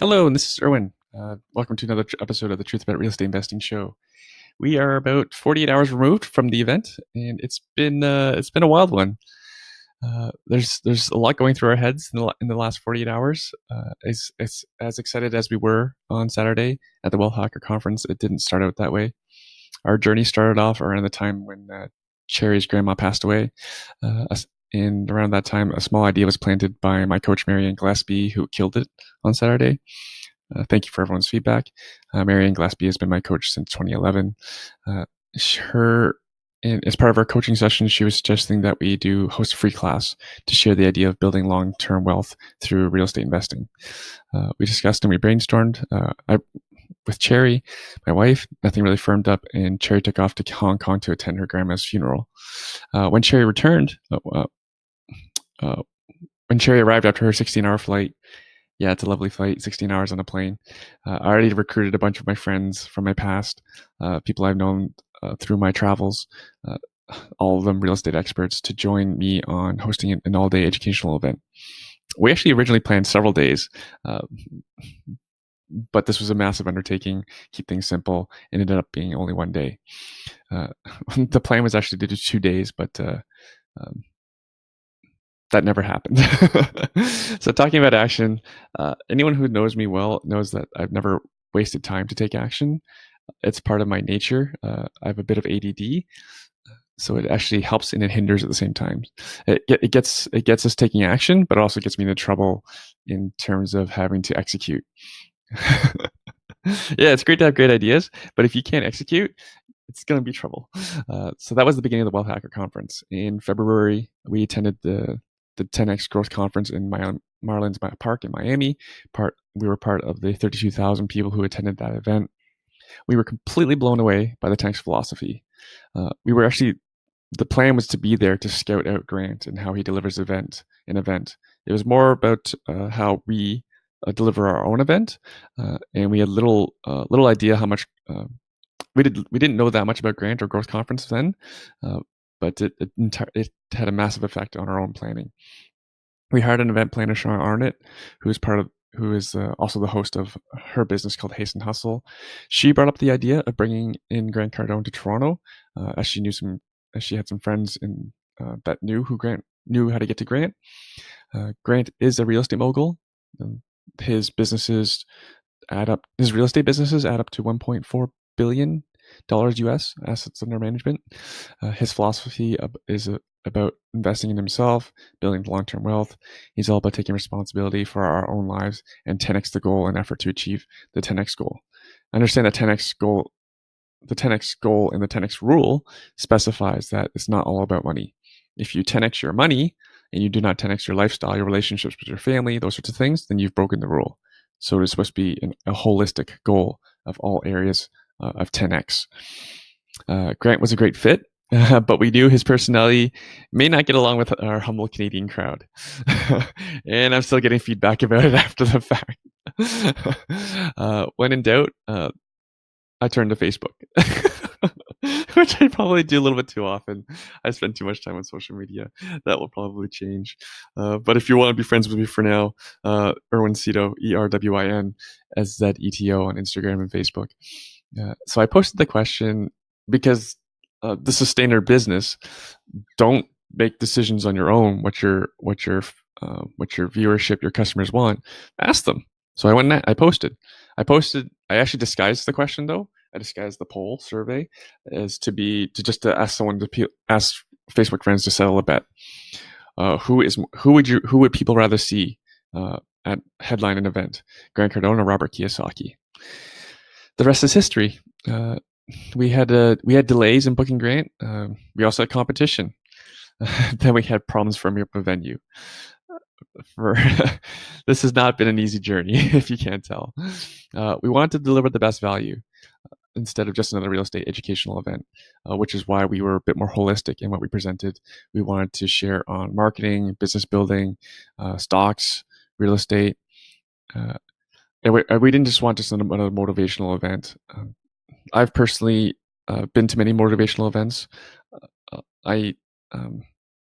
Hello, and this is Erwin. Welcome to another episode of the Truth About Real Estate Investing show. We are about 48 hours removed from the event, and it's been a wild one. There's a lot going through our heads in the last 48 hours. As excited as we were on Saturday at the Wealth Hacker Conference, it didn't start out that way. Our journey started off around the time when Cherry's grandma passed away. And around that time, a small idea was planted by my coach, Maryanne Gillespie, who killed it on Saturday. Thank you for everyone's feedback. Maryanne Gillespie has been my coach since 2011. As part of our coaching session, she was suggesting that we host a free class to share the idea of building long-term wealth through real estate investing. We discussed and we brainstormed. With Cherry, my wife, nothing really firmed up, and Cherry took off to Hong Kong to attend her grandma's funeral. When Cherry arrived after her 16-hour flight, yeah, it's a lovely flight, 16 hours on a plane. I already recruited a bunch of my friends from my past, people I've known through my travels, all of them real estate experts, to join me on hosting an all-day educational event. We actually originally planned several days, but this was a massive undertaking, keep things simple, and ended up being only one day. The plan was actually to do 2 days, but that never happened. So talking about action, anyone who knows me well knows that I've never wasted time to take action. It's part of my nature. I have a bit of ADD, so it actually helps and it hinders at the same time. It gets us taking action, but it also gets me into trouble in terms of having to execute. Yeah, it's great to have great ideas, but if you can't execute, it's going to be trouble. So that was the beginning of the Wealth Hacker Conference. In February, we attended the 10X Growth Conference in Marlins Park in Miami. We were part of the 32,000 people who attended that event. We were completely blown away by the 10X philosophy. The plan was to be there to scout out Grant and how he delivers an event. It was more about how we deliver our own event, and we had little idea how much we didn't know that much about Grant or Growth Conference then, but it had a massive effect on our own planning. We hired an event planner, Sean Arnott, who is also the host of her business called Hasten Hustle. She brought up the idea of bringing in Grant Cardone to Toronto, as she had some friends that knew how to get to Grant. Grant is a real estate mogul. His real estate businesses add up to $1.4 billion US assets under management. His philosophy is about investing in himself, building long-term wealth. He's all about taking responsibility for our own lives and 10x the goal in effort to achieve the 10x goal. Understand that the 10x goal and the 10x rule specifies that it's not all about money. If you 10x your money and you do not 10x your lifestyle, your relationships with your family, those sorts of things, then you've broken the rule. So it is supposed to be a holistic goal of all areas of 10x. Grant was a great fit, but we knew his personality may not get along with our humble Canadian crowd. And I'm still getting feedback about it after the fact. When in doubt, I turned to Facebook, which I probably do a little bit too often. I spend too much time on social media. That will probably change. But if you want to be friends with me for now, Erwin Cito, ERWIN, SZETO on Instagram and Facebook. So I posted the question because this is standard business. Don't make decisions on your own. What your viewership, your customers want. Ask them. So I went and I posted. I actually disguised the question though. I disguised the poll survey as to ask ask Facebook friends to settle a bet. Who would people rather see at headline an event? Grant Cardone or Robert Kiyosaki? The rest is history. We had delays in booking Grant. We also had competition. Then we had problems firming up a venue. This has not been an easy journey, if you can't tell. We wanted to deliver the best value instead of just another real estate educational event, which is why we were a bit more holistic in what we presented. We wanted to share on marketing, business building, stocks, real estate. And we didn't just want another motivational event. I've personally been to many motivational events.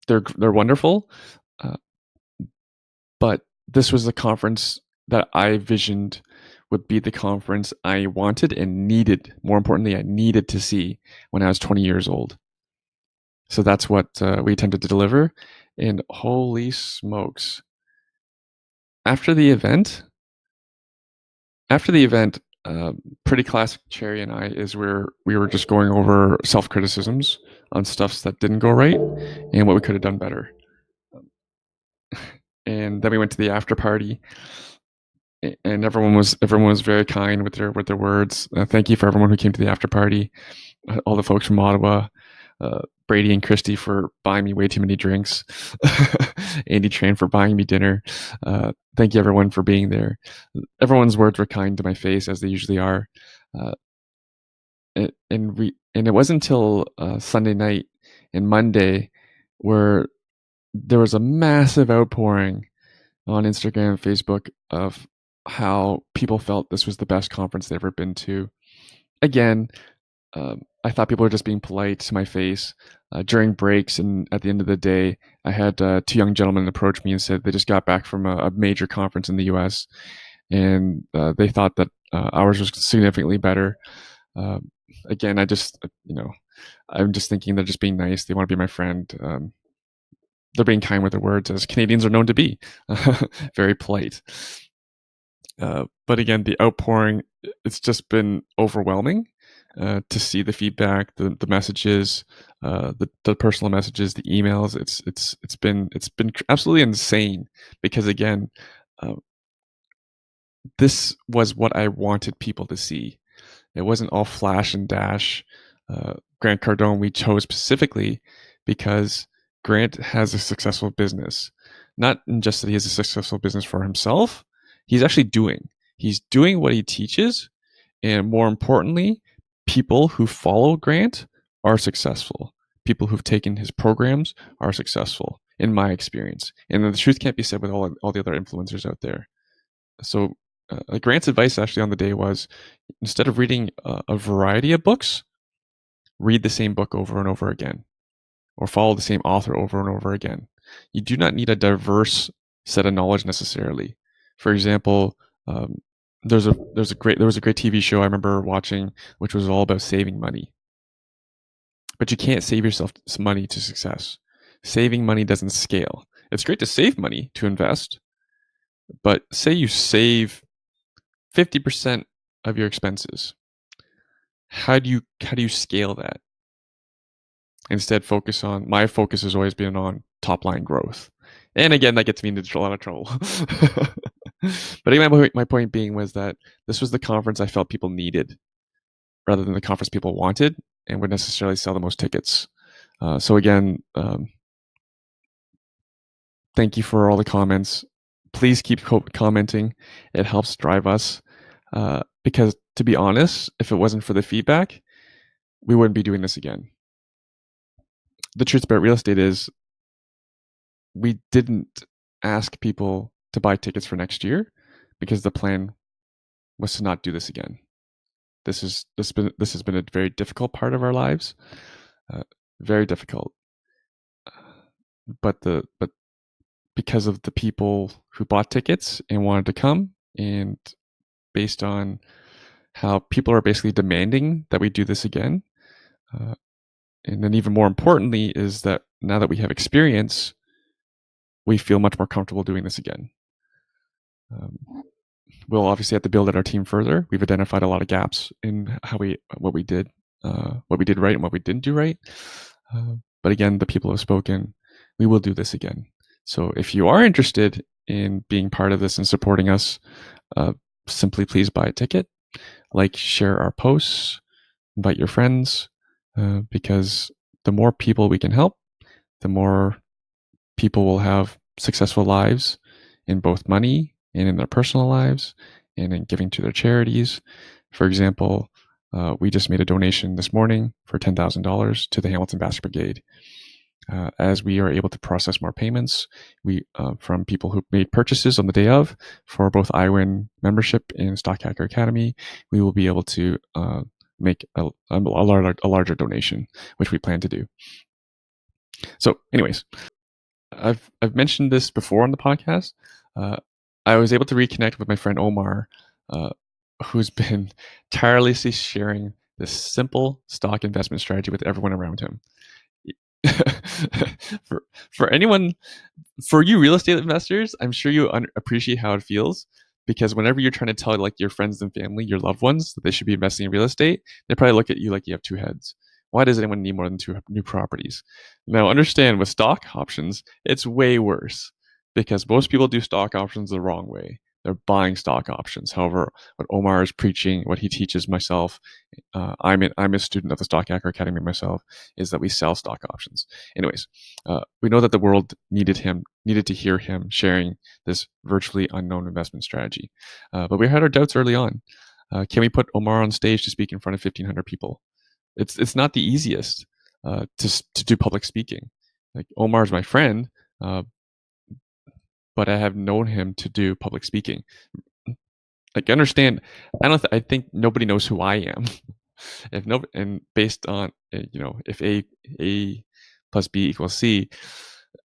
They're wonderful, but this was a conference that I visioned would be the conference I wanted and needed. More importantly, I needed to see when I was 20 years old. So that's what we attempted to deliver. And holy smokes. After the event, uh, pretty classic Cherry and I is where we were just going over self criticisms on stuffs that didn't go right and what we could have done better. And then we went to the after party, and everyone was very kind with their words. Thank you for everyone who came to the after party. All the folks from Ottawa, Brady and Christy for buying me way too many drinks, Andy Tran for buying me dinner. Thank you everyone for being there. Everyone's words were kind to my face as they usually are. Uh, and it wasn't until Sunday night and Monday where there was a massive outpouring on Instagram and Facebook of how people felt this was the best conference they've ever been to. Again, I thought people were just being polite to my face during breaks, and at the end of the day, I had two young gentlemen approach me and said they just got back from a major conference in the U.S. and they thought that ours was significantly better. Again, I'm just thinking they're just being nice. They want to be my friend. They're being kind with their words, as Canadians are known to be, very polite. But again, the outpouring, it's just been overwhelming to see the feedback, the messages, the personal messages, the emails. It's been absolutely insane because again, this was what I wanted people to see. It wasn't all flash and dash. Grant Cardone we chose specifically because Grant has a successful business. Not just that he has a successful business for himself, he's actually doing. He's doing what he teaches, and more importantly, people who follow Grant are successful. People who've taken his programs are successful, in my experience. And the truth can't be said with all the other influencers out there. So Grant's advice actually on the day was, instead of reading a variety of books, read the same book over and over again, or follow the same author over and over again. You do not need a diverse set of knowledge necessarily. For example, there was a great TV show I remember watching, which was all about saving money. But you can't save yourself some money to success. Saving money doesn't scale. It's great to save money to invest, but say you save 50% of your expenses. How do you scale that? Instead, my focus has always been on top line growth. And again, that gets me into a lot of trouble. But anyway, my point being was that this was the conference I felt people needed rather than the conference people wanted and would necessarily sell the most tickets. So again, thank you for all the comments. Please keep commenting. It helps drive us. Because to be honest, if it wasn't for the feedback, we wouldn't be doing this again. The truth about real estate is we didn't ask people to buy tickets for next year because the plan was to not do this again. This has been a very difficult part of our lives, very difficult. But because of the people who bought tickets and wanted to come, and based on how people are basically demanding that we do this again, and then even more importantly is that now that we have experience, we feel much more comfortable doing this again. We'll obviously have to build out our team further. We've identified a lot of gaps in what we did right and what we didn't do right. But again, the people have spoken. We will do this again. So if you are interested in being part of this and supporting us, simply please buy a ticket, share our posts, invite your friends, because the more people we can help, the more people will have successful lives in both money and in their personal lives and in giving to their charities. For example, we just made a donation this morning for $10,000 to the Hamilton Basket Brigade. As we are able to process more payments from people who made purchases on the day of for both iWin membership and Stock Hacker Academy, we will be able to make a larger donation, which we plan to do. So anyways, I've mentioned this before on the podcast. I was able to reconnect with my friend Omar who's been tirelessly sharing this simple stock investment strategy with everyone around him. for for anyone for you real estate investors, I'm sure you appreciate how it feels, because whenever you're trying to tell like your friends and family, your loved ones, that they should be investing in real estate, they probably look at you like you have two heads. Why does anyone need more than two new properties? Now, understand with stock options, it's way worse, because most people do stock options the wrong way. They're buying stock options. However, what Omar is preaching, what he teaches myself, I'm a student of the Stock Hacker Academy myself, is that we sell stock options. Anyways, we know that the world needed to hear him sharing this virtually unknown investment strategy. But we had our doubts early on. Can we put Omar on stage to speak in front of 1,500 people? It's not the easiest to do public speaking. Like, Omar's my friend, but I have known him to do public speaking. Like, understand, I think nobody knows who I am. If no, and based on if A plus B equals C,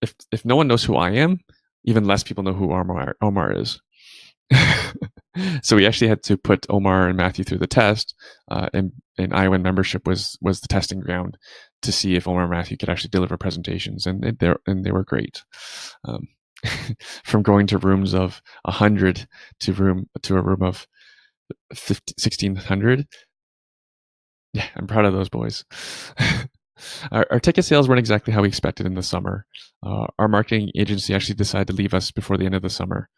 if no one knows who I am, even less people know who Omar is. So we actually had to put Omar and Matthew through the test, and Iowan membership was the testing ground to see if Omar and Matthew could actually deliver presentations, and they were great. From going to rooms of 100 to a room of 1,600. Yeah, I'm proud of those boys. Our ticket sales weren't exactly how we expected in the summer. Our marketing agency actually decided to leave us before the end of the summer.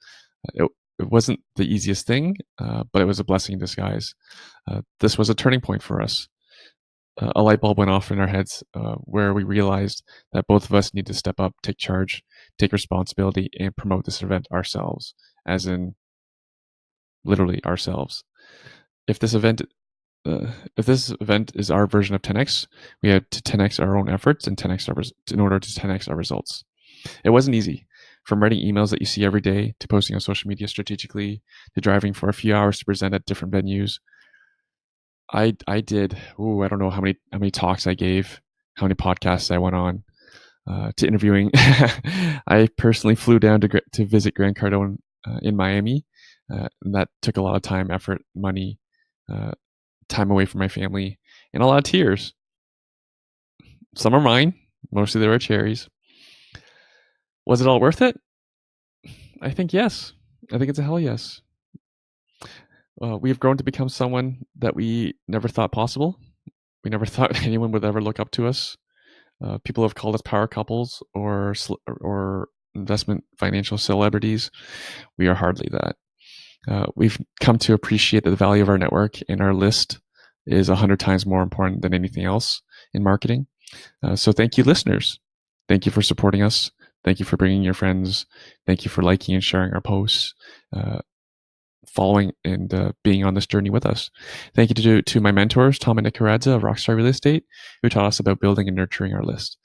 It wasn't the easiest thing, but it was a blessing in disguise. This was a turning point for us. A light bulb went off in our heads, where we realized that both of us need to step up, take charge, take responsibility, and promote this event ourselves, as in literally ourselves. If this event is our version of 10x, we had to 10x our own efforts and in order to 10x our results. It wasn't easy. From writing emails that you see every day, to posting on social media strategically, to driving for a few hours to present at different venues. I did, I don't know how many talks I gave, how many podcasts I went on, to interviewing. I personally flew down to visit Grant Cardone in Miami. And that took a lot of time, effort, money, time away from my family, and a lot of tears. Some are mine. Mostly they were cherries. Was it all worth it? I think yes. I think it's a hell yes. We have grown to become someone that we never thought possible. We never thought anyone would ever look up to us. People have called us power couples or investment financial celebrities. We are hardly that. We've come to appreciate the value of our network, and our list is 100 times more important than anything else in marketing. So thank you, listeners. Thank you for supporting us. Thank you for bringing your friends. Thank you for liking and sharing our posts, following and being on this journey with us. Thank you to my mentors, Tom and Nick Karadza of Rockstar Real Estate, who taught us about building and nurturing our list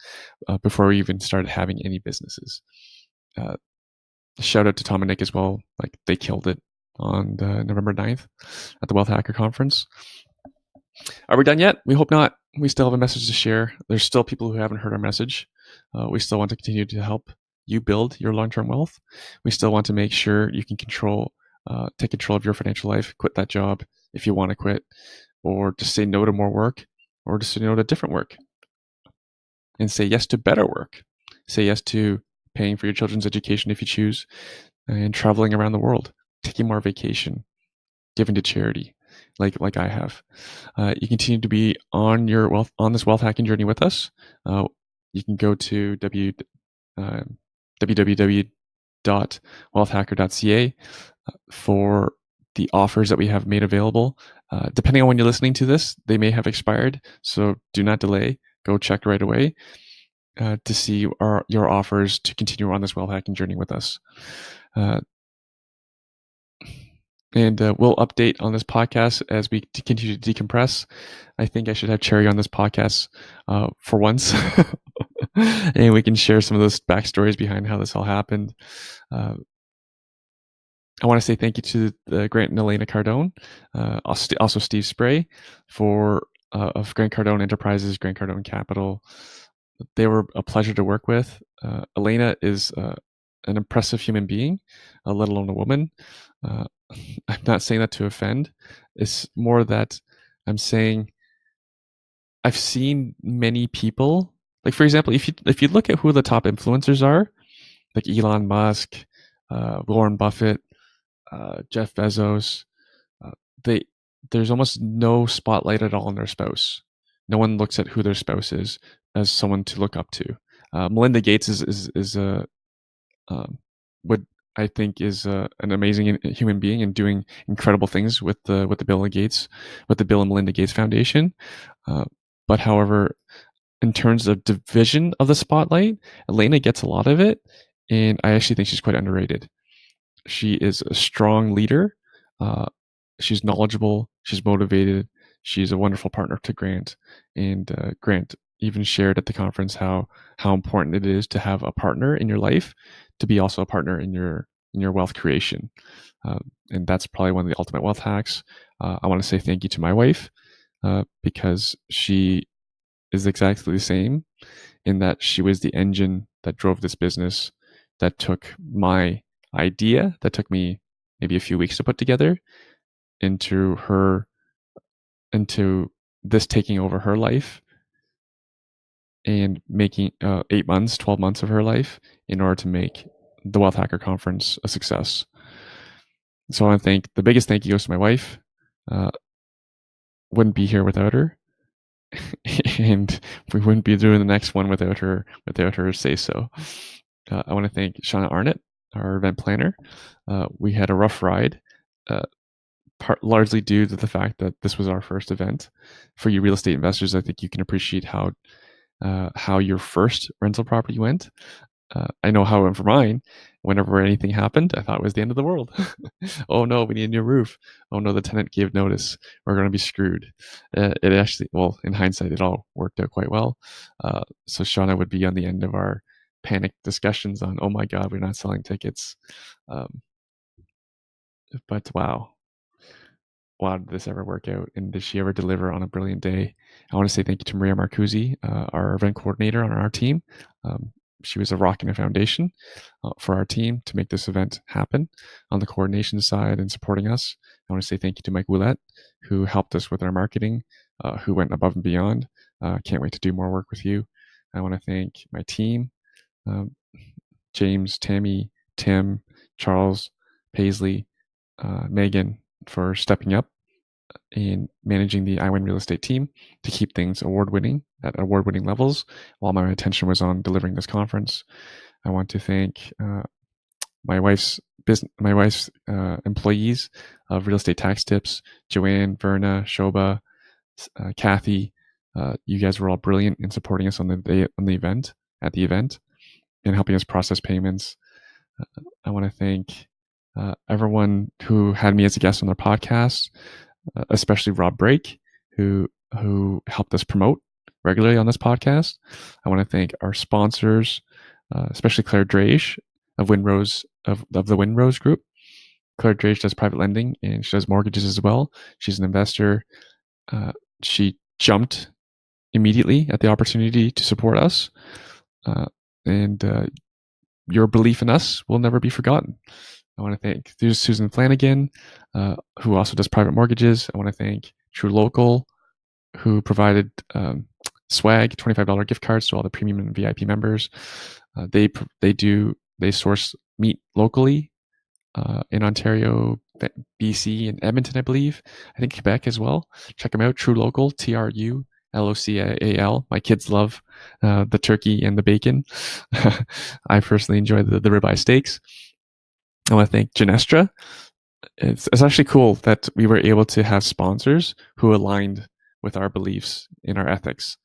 before we even started having any businesses. Shout out to Tom and Nick as well. Like, they killed it on November 9th at the Wealth Hacker Conference. Are we done yet? We hope not. We still have a message to share. There's still people who haven't heard our message. We still want to continue to help you build your long-term wealth. We still want to make sure you can take control of your financial life, quit that job if you want to quit, or just say no to more work, or just say no to different work, and say yes to better work. Say yes to paying for your children's education if you choose, and traveling around the world, taking more vacation, giving to charity, like I have. You continue to be on this wealth hacking journey with us. You can go to www.wealthhacker.ca for the offers that we have made available. Depending on when you're listening to this, they may have expired, so do not delay. Go check right away to see your offers to continue on this wealth hacking journey with us. And we'll update on this podcast as we continue to decompress. I think I should have Cherry on this podcast for once. And we can share some of those backstories behind how this all happened. I want to say thank you to Grant and Elena Cardone, also Steve Spray of Grant Cardone Enterprises, Grant Cardone Capital. They were a pleasure to work with. Elena is an impressive human being, let alone a woman. I'm not saying that to offend. It's more that I'm saying I've seen many people, like for example, if you look at who the top influencers are, like Elon Musk, Warren Buffett, Jeff Bezos, uh, they there's almost no spotlight at all on their spouse. No one looks at who their spouse is as someone to look up to. Melinda Gates is a what I think is an amazing human being and doing incredible things with the Bill and Melinda Gates Foundation. Uh, but however, in terms of division of the spotlight, Elena gets a lot of it, and I actually think she's quite underrated. She is a strong leader. Uh, she's knowledgeable. She's motivated. She's a wonderful partner to Grant. And Grant even shared at the conference how important it is to have a partner in your life, to be also a partner in your wealth creation. And that's probably one of the ultimate wealth hacks. I want to say thank you to my wife because she is exactly the same in that she was the engine that drove this business, that took my idea that took me maybe a few weeks to put together into her into this taking over her life and making 8 months 12 months of her life in order to make the Wealth Hacker Conference a success. So I want to thank, the biggest thank you goes to my wife. Wouldn't be here without her. And we wouldn't be doing the next one without her say so. I want to thank Shauna Arnott, our event planner. We had a rough ride, largely due to the fact that this was our first event. For you real estate investors, I think you can appreciate how your first rental property went. I know how it went for mine. Whenever anything happened, I thought it was the end of the world. Oh no, we need a new roof. Oh no, the tenant gave notice. We're going to be screwed. It actually, well, in hindsight, it all worked out quite well. So Shauna would be on the end of our panic discussions on, oh my God, we're not selling tickets. But wow, did this ever work out? And did she ever deliver on a brilliant day? I want to say thank you to Maria Marcuzzi, our event coordinator on our team. She was a rock in a foundation for our team to make this event happen on the coordination side and supporting us. I want to say thank you to Mike Willette, who helped us with our marketing, who went above and beyond. Can't wait to do more work with you. I want to thank my team, James, Tammy, Tim, Charles, Paisley, Megan, for stepping up in managing the iWin Real Estate team to keep things award-winning at award-winning levels while my attention was on delivering this conference. I want to thank my wife's employees of Real Estate Tax Tips, Joanne, Verna, Shoba, Kathy. You guys were all brilliant in supporting us on the event, and helping us process payments. I want to thank everyone who had me as a guest on their podcast, especially Rob Brake, who helped us promote regularly on this podcast. I want to thank our sponsors, especially Claire Drage of Windrose of the Windrose Group. Claire Drage does private lending and she does mortgages as well. She's an investor. She jumped immediately at the opportunity to support us, and your belief in us will never be forgotten. I want to thank Susan Flanagan, who also does private mortgages. I want to thank True Local, who provided swag, $25 gift cards to all the premium and VIP members. They source meat locally in Ontario, BC, and Edmonton, I believe. I think Quebec as well. Check them out. True Local, TRULOCAL. My kids love the turkey and the bacon. I personally enjoy the ribeye steaks. I want to thank Genestra. It's actually cool that we were able to have sponsors who aligned with our beliefs in our ethics.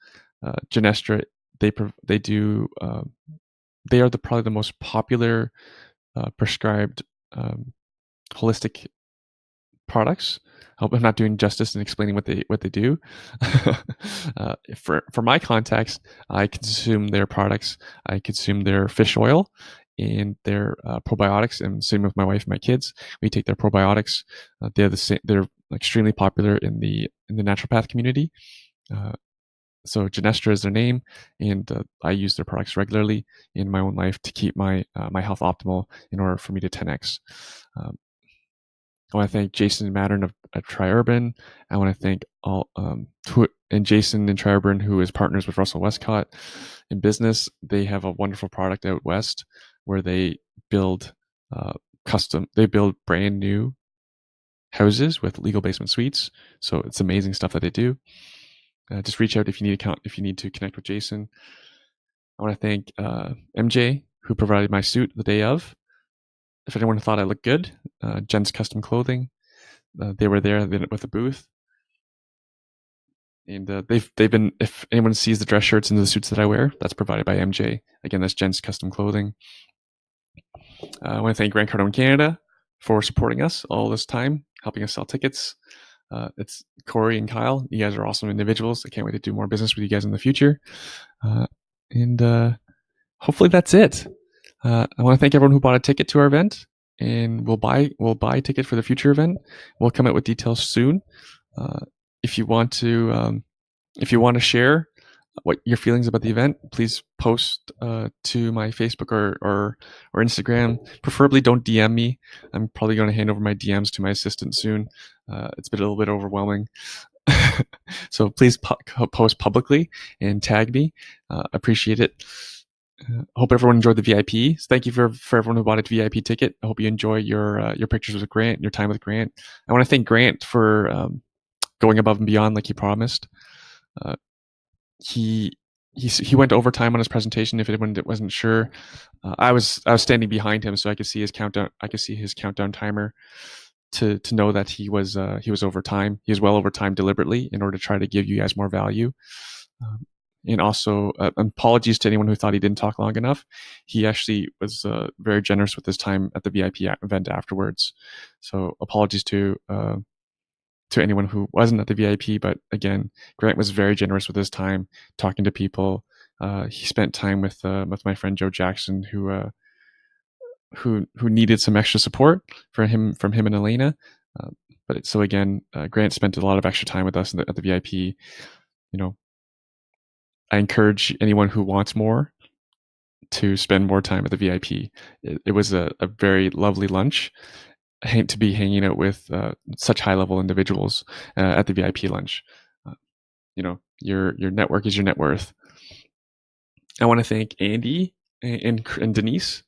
Genestra, they are probably the most popular prescribed holistic products. I hope I'm not doing justice in explaining what they do. For my context, I consume their products. I consume their fish oil and their probiotics, and same with my wife and my kids. We take their probiotics. They're extremely popular in the naturopath community. So Genestra is their name, and I use their products regularly in my own life to keep my health optimal in order for me to 10x. I want to thank Jason Mattern of Urban. I want to thank all and Jason and Urban, who is partners with Russell Westcott in business. They have a wonderful product out west where they build they build brand new houses with legal basement suites. So it's amazing stuff that they do. Just reach out if you need to connect with Jason. I want to thank MJ, who provided my suit the day of. If anyone thought I looked good, Jen's Custom Clothing, they were there with a booth, and they've been. If anyone sees the dress shirts and the suits that I wear, that's provided by MJ. Again, that's Jen's Custom Clothing. I want to thank Grant Cardone Canada for supporting us all this time, helping us sell tickets. It's Corey and Kyle. You guys are awesome individuals. I can't wait to do more business with you guys in the future. And hopefully that's it. I want to thank everyone who bought a ticket to our event, and we'll buy a ticket for the future event. We'll come out with details soon. If you want to share what your feelings about the event, please post to my Facebook or Instagram. Preferably don't DM me. I'm probably going to hand over my DMs to my assistant soon. It's been a little bit overwhelming. So please post publicly and tag me. Appreciate it. Hope everyone enjoyed the VIP. So thank you for everyone who bought a VIP ticket. I hope you enjoy your pictures with Grant, your time with Grant. I want to thank Grant for going above and beyond like he promised. He went overtime on his presentation. If anyone wasn't sure, I was standing behind him, so I could see his countdown. I could see his countdown timer to know that he was over time. He was well over time deliberately in order to try to give you guys more value. And also, apologies to anyone who thought he didn't talk long enough. He actually was very generous with his time at the VIP event afterwards. So apologies to anyone who wasn't at the VIP. But again, Grant was very generous with his time, talking to people. He spent time with my friend Joe Jackson, who needed some extra support from him and Elena. Grant spent a lot of extra time with us at the VIP. You know, I encourage anyone who wants more to spend more time at the VIP. It was a very lovely lunch to be hanging out with such high-level individuals at the VIP lunch. Your network is your net worth. I want to thank Andy and Denise,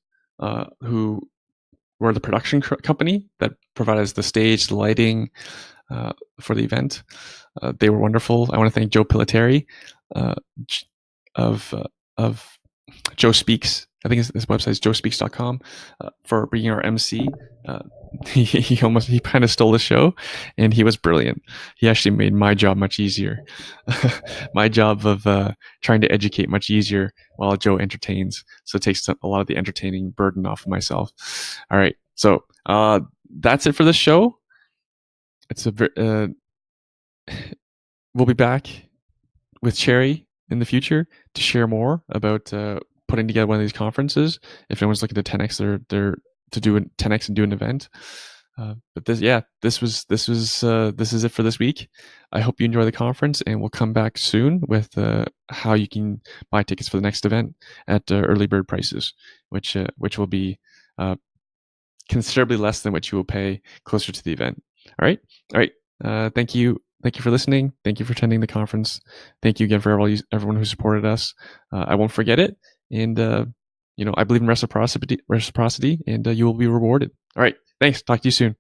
who were the production company that provided us the stage, the lighting for the event. They were wonderful. I want to thank Joe Pilateri of Joe Speaks. I think his website is joespeaks.com for being our MC. He kind of stole the show, and he was brilliant. He actually made my job much easier. My job of trying to educate much easier while Joe entertains. So it takes a lot of the entertaining burden off of myself. All right. So that's it for this show. We'll be back with Cherry in the future to share more about putting together one of these conferences. If anyone's looking to 10x to do a 10x and do an event. But this is it for this week. I hope you enjoy the conference, and we'll come back soon with how you can buy tickets for the next event at early bird prices, which will be considerably less than what you will pay closer to the event. All right. Thank you for listening. Thank you for attending the conference. Thank you again for everyone who supported us. I won't forget it. And I believe in reciprocity, and you will be rewarded. All right. Thanks. Talk to you soon.